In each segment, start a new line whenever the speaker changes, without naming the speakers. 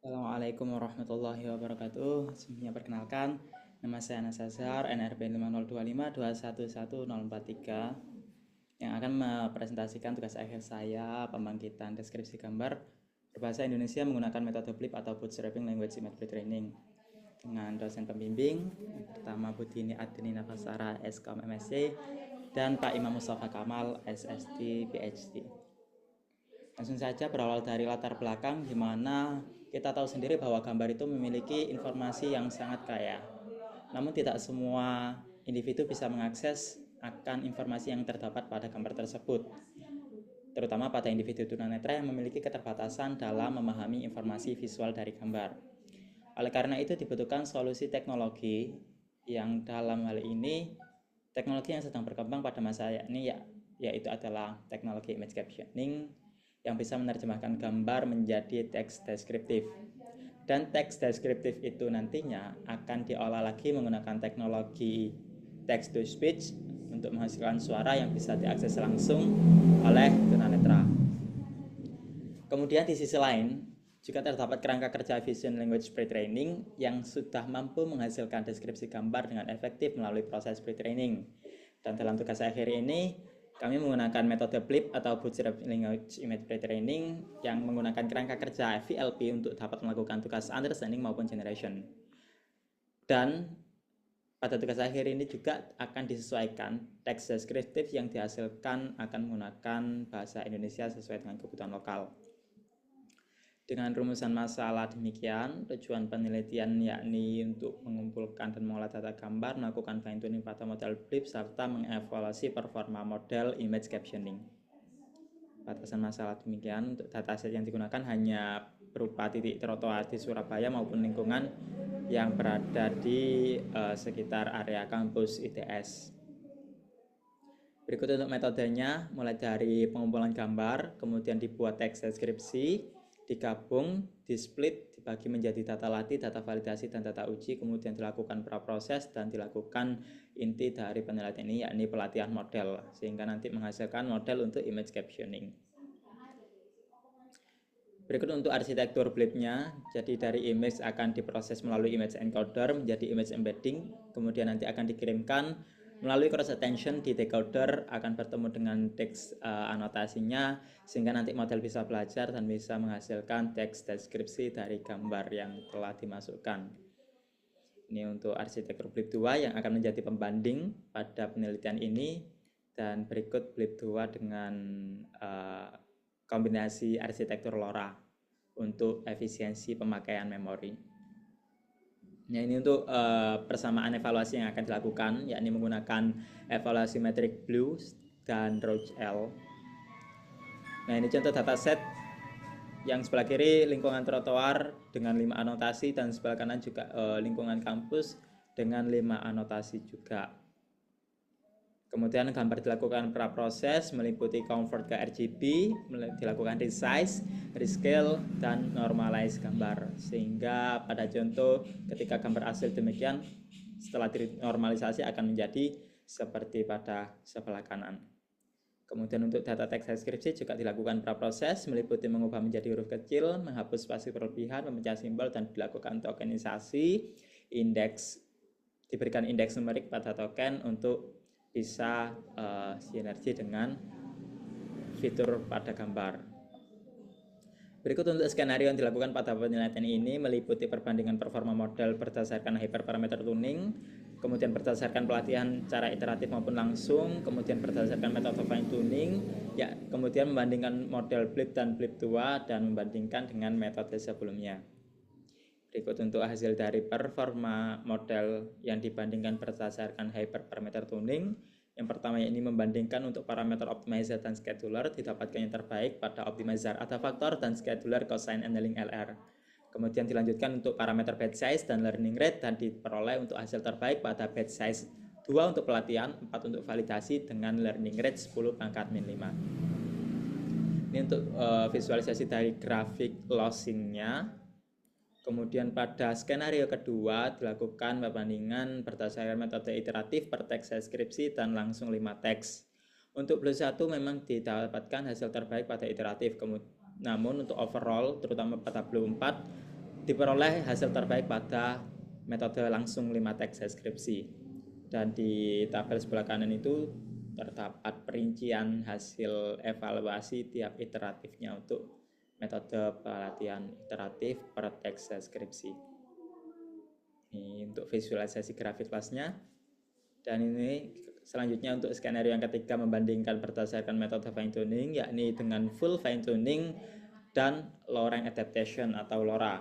Assalamualaikum warahmatullahi wabarakatuh. Sebelumnya perkenalkan, nama saya Anas Azhar, NRB 50252111043 yang akan mempresentasikan tugas akhir saya, pembangkitan deskripsi gambar berbahasa Indonesia menggunakan metode BLIP atau Bootstrapping Language Image Pre-Training dengan dosen pembimbing pertama Budini Adini Nafasara SKM MSc dan Pak Imam Mustafa Kamal SST PhD. Langsung saja berawal dari latar belakang di mana kita tahu sendiri bahwa gambar itu memiliki informasi yang sangat kaya. Namun tidak semua individu bisa mengakses akan informasi yang terdapat pada gambar tersebut. Terutama pada individu tunanetra yang memiliki keterbatasan dalam memahami informasi visual dari gambar. Oleh karena itu dibutuhkan solusi teknologi yang dalam hal ini teknologi yang sedang berkembang pada masa ini yaitu adalah teknologi image captioning yang bisa menerjemahkan gambar menjadi teks deskriptif. Dan teks deskriptif itu nantinya akan diolah lagi menggunakan teknologi text to speech untuk menghasilkan suara yang bisa diakses langsung oleh tunanetra. Kemudian di sisi lain, juga terdapat kerangka kerja Vision Language Pre-Training yang sudah mampu menghasilkan deskripsi gambar dengan efektif melalui proses pre-training. Dan dalam tugas akhir ini, kami menggunakan metode BLIP atau Bootstrapping Language Image Pre-Training yang menggunakan kerangka kerja VLP untuk dapat melakukan tugas understanding maupun generation. Dan pada tugas akhir ini juga akan disesuaikan teks deskriptif yang dihasilkan akan menggunakan bahasa Indonesia sesuai dengan kebutuhan lokal. Dengan rumusan masalah demikian, tujuan penelitian yakni untuk mengumpulkan dan mengolah data gambar, melakukan fine tuning pada model BLIP, serta mengevaluasi performa model image captioning. Batasan masalah demikian, untuk dataset yang digunakan hanya berupa titik trotoar di Surabaya maupun lingkungan yang berada di sekitar area kampus ITS. Berikut untuk metodenya, mulai dari pengumpulan gambar, kemudian dibuat teks deskripsi, digabung, displit, dibagi menjadi data latih, data validasi, dan data uji, kemudian dilakukan praproses dan dilakukan inti dari penelitian ini yakni pelatihan model, sehingga nanti menghasilkan model untuk image captioning. Berikut untuk arsitektur BLIP-nya, jadi dari image akan diproses melalui image encoder menjadi image embedding, kemudian nanti akan dikirimkan melalui cross attention di decoder akan bertemu dengan teks anotasinya sehingga nanti model bisa belajar dan bisa menghasilkan teks deskripsi dari gambar yang telah dimasukkan. Ini untuk arsitektur BLIP 2 yang akan menjadi pembanding pada penelitian ini, dan berikut BLIP 2 dengan kombinasi arsitektur LoRa untuk efisiensi pemakaian memori. Nah, ini untuk persamaan evaluasi yang akan dilakukan, yakni menggunakan evaluasi metrik BLUE dan ROGE-L. Nah, ini contoh dataset yang sebelah kiri lingkungan trotoar dengan 5 anotasi dan sebelah kanan juga lingkungan kampus dengan 5 anotasi juga. Kemudian gambar dilakukan praproses meliputi convert ke RGB, dilakukan resize, rescale, dan normalize gambar. Sehingga pada contoh ketika gambar hasil demikian, setelah dinormalisasi akan menjadi seperti pada sebelah kanan. Kemudian untuk data teks deskripsi juga dilakukan praproses meliputi mengubah menjadi huruf kecil, menghapus spasi berlebihan, memecah simbol, dan dilakukan tokenisasi, indeks, diberikan indeks numerik pada token untuk bisa sinergi dengan fitur pada gambar. Berikut untuk skenario yang dilakukan pada penelitian ini meliputi perbandingan performa model berdasarkan hyperparameter tuning, kemudian berdasarkan pelatihan cara iteratif maupun langsung, kemudian berdasarkan metode fine tuning, ya, kemudian membandingkan model BLIP dan BLIP 2 dan membandingkan dengan metode sebelumnya. Berikut untuk hasil dari performa model yang dibandingkan berdasarkan hyperparameter tuning. Yang pertama ini membandingkan untuk parameter optimizer dan scheduler, didapatkan yang terbaik pada optimizer ada faktor dan scheduler cosine annealing LR. Kemudian dilanjutkan untuk parameter batch size dan learning rate dan diperoleh untuk hasil terbaik pada batch size 2 untuk pelatihan, 4 untuk validasi dengan learning rate 10 pangkat min 5. Ini untuk visualisasi dari grafik lossingnya. Kemudian pada skenario kedua dilakukan perbandingan berdasarkan metode iteratif per teks deskripsi dan langsung 5 teks. Untuk BLIP 1 memang didapatkan hasil terbaik pada iteratif, namun untuk overall terutama pada BLIP 4 diperoleh hasil terbaik pada metode langsung 5 teks deskripsi. Dan di tabel sebelah kanan itu terdapat perincian hasil evaluasi tiap iteratifnya untuk metode pelatihan iteratif per teks deskripsi. Ini untuk visualisasi grafik kelasnya. Dan ini selanjutnya untuk skenario yang ketiga membandingkan berdasarkan metode fine tuning, yakni dengan full fine tuning dan low rank adaptation atau LoRa.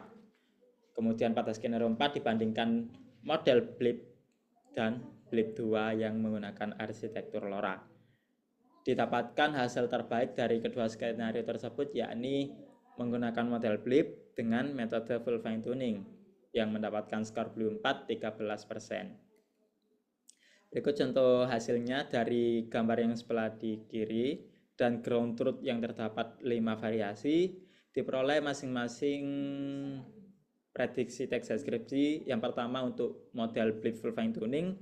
Kemudian pada skenario 4 dibandingkan model blip dan blip 2 yang menggunakan arsitektur LoRa. Didapatkan hasil terbaik dari kedua skenario tersebut, yakni menggunakan model blip dengan metode full fine tuning yang mendapatkan skor blip 4 13%. Berikut contoh hasilnya dari gambar yang sebelah di kiri dan ground truth yang terdapat 5 variasi. Diperoleh masing-masing prediksi teks deskripsi. Yang pertama untuk model blip full fine tuning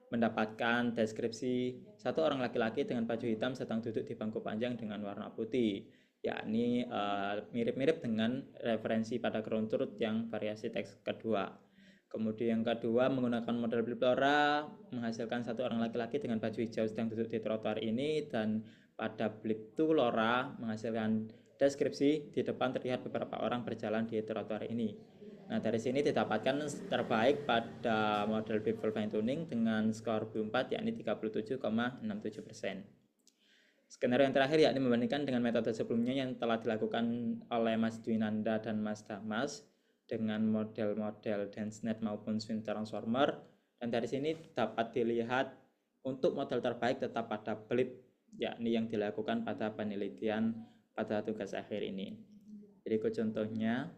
mendapatkan deskripsi satu orang laki-laki dengan baju hitam sedang duduk di bangku panjang dengan warna putih, yakni mirip-mirip dengan referensi pada ground truth yang variasi teks kedua. Kemudian yang kedua menggunakan model blip LoRa menghasilkan satu orang laki-laki dengan baju hijau sedang duduk di trotoar ini, dan pada blip 2 LoRa menghasilkan deskripsi di depan terlihat beberapa orang berjalan di trotoar ini. Nah, dari sini didapatkan terbaik pada model blip full fine tuning dengan skor blip 4 yakni 37,67%. Skenario yang terakhir yakni membandingkan dengan metode sebelumnya yang telah dilakukan oleh Mas Dwinanda dan Mas Damas dengan model-model DenseNet maupun swim transformer. Dan dari sini dapat dilihat untuk model terbaik tetap pada blip, yakni yang dilakukan pada penelitian pada tugas akhir ini. Berikut contohnya.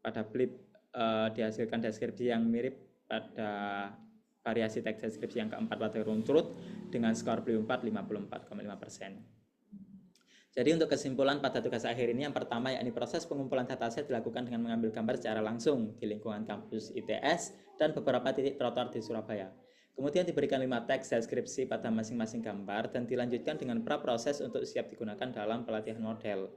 Pada blip dihasilkan deskripsi yang mirip pada variasi teks deskripsi yang keempat pada ground truth dengan skor blip 4 54,5%. Jadi untuk kesimpulan pada tugas akhir ini, yang pertama yakni proses pengumpulan dataset dilakukan dengan mengambil gambar secara langsung di lingkungan kampus ITS dan beberapa titik trotoar di Surabaya. Kemudian diberikan 5 teks deskripsi pada masing-masing gambar dan dilanjutkan dengan pra-proses untuk siap digunakan dalam pelatihan model.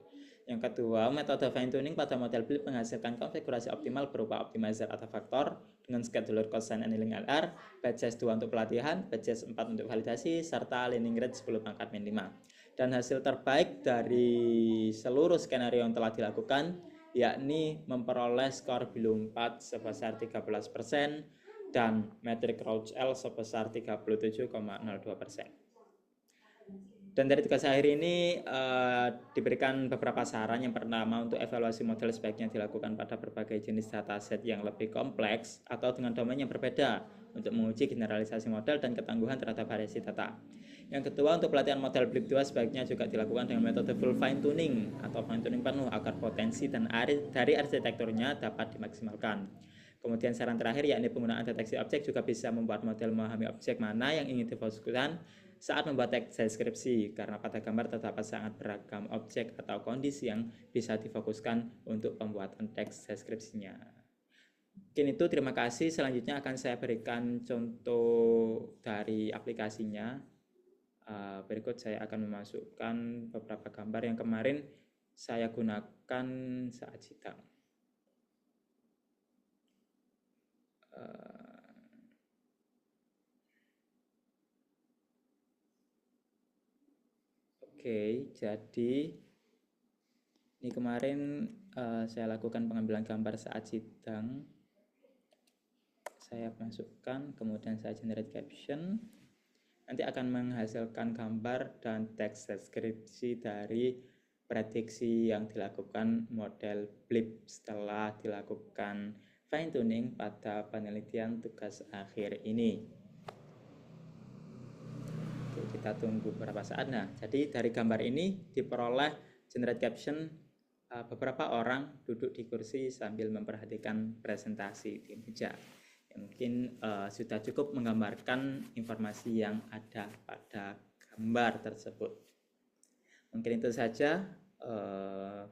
Yang kedua, metode fine tuning pada model blip menghasilkan konfigurasi optimal berupa optimizer atau faktor dengan scheduler cosine annealing LR, batch size 2 untuk pelatihan, batch size 4 untuk validasi, serta learning rate 10 pangkat min 5. Dan hasil terbaik dari seluruh skenario yang telah dilakukan yakni memperoleh skor blip 4 sebesar 13% dan metric Rauch L sebesar 37,02%. Dan dari tugas akhir ini diberikan beberapa saran. Yang pertama, untuk evaluasi model sebaiknya dilakukan pada berbagai jenis dataset yang lebih kompleks atau dengan domain yang berbeda untuk menguji generalisasi model dan ketangguhan terhadap variasi data. Yang kedua, untuk pelatihan model blip 2 sebaiknya juga dilakukan dengan metode full fine tuning atau fine tuning penuh agar potensi dan dari arsitekturnya dapat dimaksimalkan. Kemudian saran terakhir yakni penggunaan deteksi objek juga bisa membuat model memahami objek mana yang ingin difokuskan saat membuat teks deskripsi, karena pada gambar terdapat sangat beragam objek atau kondisi yang bisa difokuskan untuk pembuatan teks deskripsinya. Mungkin itu, terima kasih. Selanjutnya akan saya berikan contoh dari aplikasinya. Berikut saya akan memasukkan beberapa gambar yang kemarin saya gunakan saat sidang. Oke, jadi ini kemarin saya lakukan pengambilan gambar saat sidang. Saya masukkan, kemudian saya generate caption. Nanti akan menghasilkan gambar dan teks deskripsi dari prediksi yang dilakukan model blip setelah dilakukan fine tuning pada penelitian tugas akhir ini. Oke, kita tunggu beberapa saat. Nah, jadi dari gambar ini diperoleh generate caption beberapa orang duduk di kursi sambil memperhatikan presentasi di meja. Mungkin sudah cukup menggambarkan informasi yang ada pada gambar tersebut. Mungkin itu saja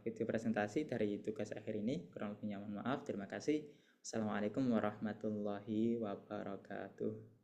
video presentasi dari tugas akhir ini. Kurang lebihnya mohon maaf. Terima kasih. Assalamualaikum warahmatullahi wabarakatuh.